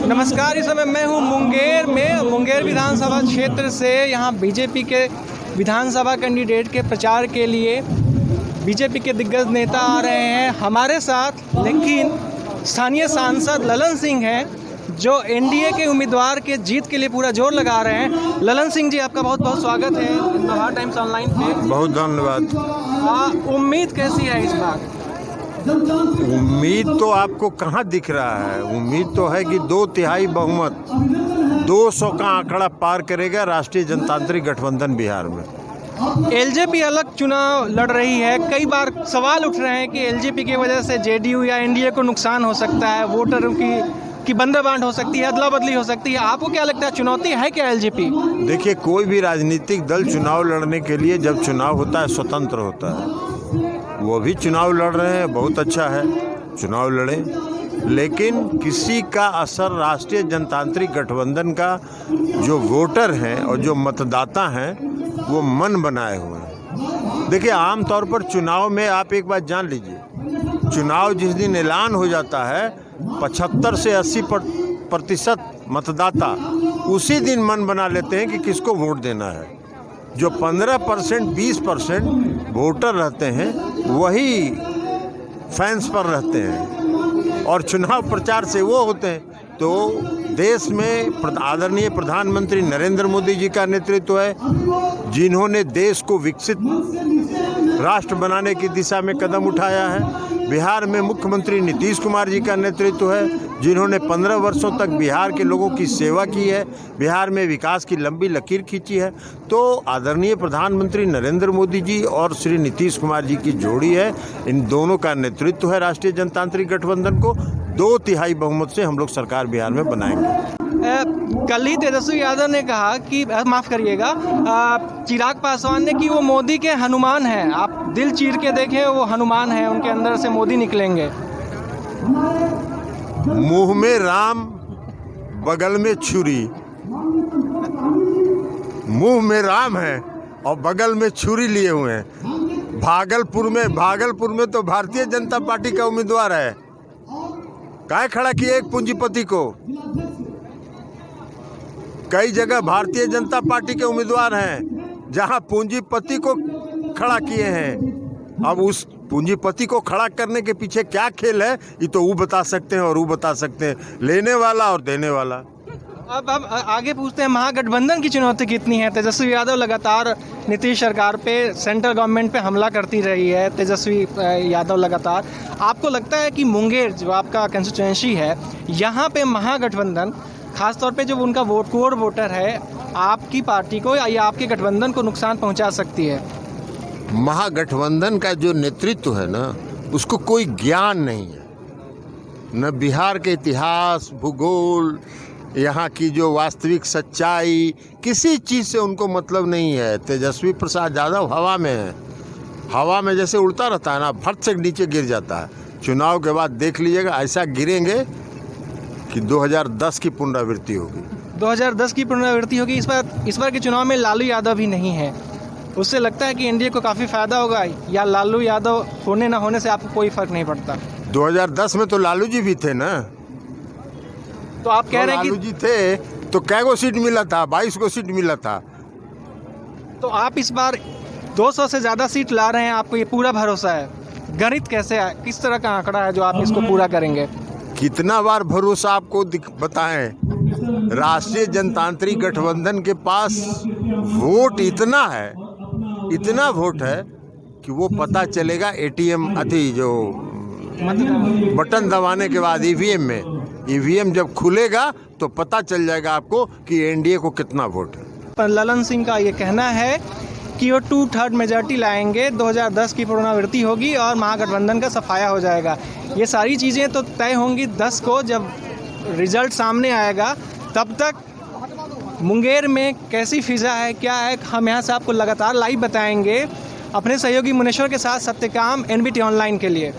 नमस्कार, इस समय मैं हूँ मुंगेर में। मुंगेर विधानसभा क्षेत्र से यहाँ बीजेपी के विधानसभा कैंडिडेट के प्रचार के लिए बीजेपी के दिग्गज नेता आ रहे हैं हमारे साथ। लेकिन स्थानीय सांसद ललन सिंह हैं जो एनडीए के उम्मीदवार के जीत के लिए पूरा जोर लगा रहे हैं। ललन सिंह जी, आपका बहुत बहुत स्वागत है नवभारत टाइम्स ऑनलाइन पे। बहुत धन्यवाद। उम्मीद कैसी है इस बार? उम्मीद तो आपको कहाँ दिख रहा है। उम्मीद तो है कि 2/3 बहुमत 200 का आंकड़ा पार करेगा राष्ट्रीय जनतांत्रिक गठबंधन बिहार में। एलजेपी अलग चुनाव लड़ रही है। कई बार सवाल उठ रहे हैं कि एलजेपी की वजह से जेडीयू या एनडीए को नुकसान हो सकता है, वोटरों की बंदरबांट हो सकती है, अदला बदली हो सकती है। आपको क्या लगता है, चुनौती है क्या एलजेपी? देखिए, कोई भी राजनीतिक दल चुनाव लड़ने के लिए जब चुनाव होता है स्वतंत्र होता है। वो भी चुनाव लड़ रहे हैं, बहुत अच्छा है, चुनाव लड़ें। लेकिन किसी का असर राष्ट्रीय जनतांत्रिक गठबंधन का जो वोटर हैं और जो मतदाता हैं वो मन बनाए हुए हैं। देखिए, आमतौर पर चुनाव में आप एक बात जान लीजिए, चुनाव जिस दिन ऐलान हो जाता है 75 से 80% मतदाता उसी दिन मन बना लेते हैं कि किसको वोट देना है। जो 15% 20% वोटर रहते हैं वही फैंस पर रहते हैं और चुनाव प्रचार से वो होते हैं। तो देश में आदरणीय प्रधानमंत्री नरेंद्र मोदी जी का नेतृत्व है, जिन्होंने देश को विकसित राष्ट्र बनाने की दिशा में कदम उठाया है। बिहार में मुख्यमंत्री नीतीश कुमार जी का नेतृत्व है, जिन्होंने 15 वर्षों तक बिहार के लोगों की सेवा की है, बिहार में विकास की लंबी लकीर खींची है। तो आदरणीय प्रधानमंत्री नरेंद्र मोदी जी और श्री नीतीश कुमार जी की जोड़ी है, इन दोनों का नेतृत्व है राष्ट्रीय जनतांत्रिक गठबंधन को। 2/3 बहुमत से हम लोग सरकार बिहार में बनाएंगे। कल ही तेजस्वी यादव ने कहा कि माफ़ करिएगा, चिराग पासवान ने कि वो मोदी के हनुमान हैं। आप दिल चीर के देखें, वो हनुमान हैं, उनके अंदर से मोदी निकलेंगे। मुंह में राम बगल में छुरी। मुंह में राम है और बगल में छुरी लिए हुए हैं। भागलपुर में तो भारतीय जनता पार्टी का उम्मीदवार है। काहे खड़ा किए एक पूंजीपति को? कई जगह भारतीय जनता पार्टी के उम्मीदवार हैं जहां पूंजीपति को खड़ा किए हैं। अब उस पूंजीपति को खड़ा करने के पीछे क्या खेल है, ये तो वो बता सकते हैं और वो बता सकते हैं, लेने वाला और देने वाला। अब आगे पूछते हैं, महागठबंधन की चुनौती कितनी है? तेजस्वी यादव लगातार नीतीश सरकार पे, सेंट्रल गवर्नमेंट पे हमला करती रही है तेजस्वी यादव लगातार। आपको लगता है कि मुंगेर जो आपका कंस्टिट्यूएंसी है, यहाँ पे महागठबंधन खासतौर पे जो उनका कोर वोटर है, आपकी पार्टी को या आपके गठबंधन को नुकसान पहुंचा सकती है? महागठबंधन का जो नेतृत्व है ना, उसको कोई ज्ञान नहीं है, न बिहार के इतिहास, भूगोल, यहाँ की जो वास्तविक सच्चाई, किसी चीज़ से उनको मतलब नहीं है। तेजस्वी प्रसाद यादव हवा में है, हवा में जैसे उड़ता रहता है ना, फट से नीचे गिर जाता है। चुनाव के बाद देख लीजिएगा, ऐसा गिरेंगे कि 2010 की पुनरावृत्ति होगी। 2010 की पुनरावृत्ति होगी। इस बार के चुनाव में लालू यादव भी नहीं है। उससे लगता है कि एनडीए को काफ़ी फायदा होगा, या लालू यादव होने ना होने से आपको कोई फर्क नहीं पड़ता? 2010 में तो लालू जी भी थे ना। तो आप कह रहे हैं कि लालू जी थे तो कै गो सीट मिला था? 22 को सीट मिला था। तो आप इस बार 200 से ज़्यादा सीट ला रहे हैं, आपको ये पूरा भरोसा है? गणित कैसे है, किस तरह का आंकड़ा है जो आप इसको पूरा करेंगे? कितना बार भरोसा आपको बताएं? राष्ट्रीय जनतांत्रिक गठबंधन के पास वोट इतना वोट है कि वो पता चलेगा एटीएम जो बटन दबाने के बाद ईवीएम जब खुलेगा तो पता चल जाएगा आपको कि एनडीए को कितना वोट है। पर ललन सिंह का ये कहना है कि वो 2/3 मेजॉरिटी लाएंगे, 2010 की पुनरावृत्ति होगी और महागठबंधन का सफाया हो जाएगा। ये सारी चीज़ें तो तय होंगी 10 को, जब रिजल्ट सामने आएगा। तब तक मुंगेर में कैसी फिजा है, क्या है, हम यहाँ से आपको लगातार लाइव बताएंगे। अपने सहयोगी मुनेश्वर के साथ सत्यकाम, एनबीटी ऑनलाइन के लिए।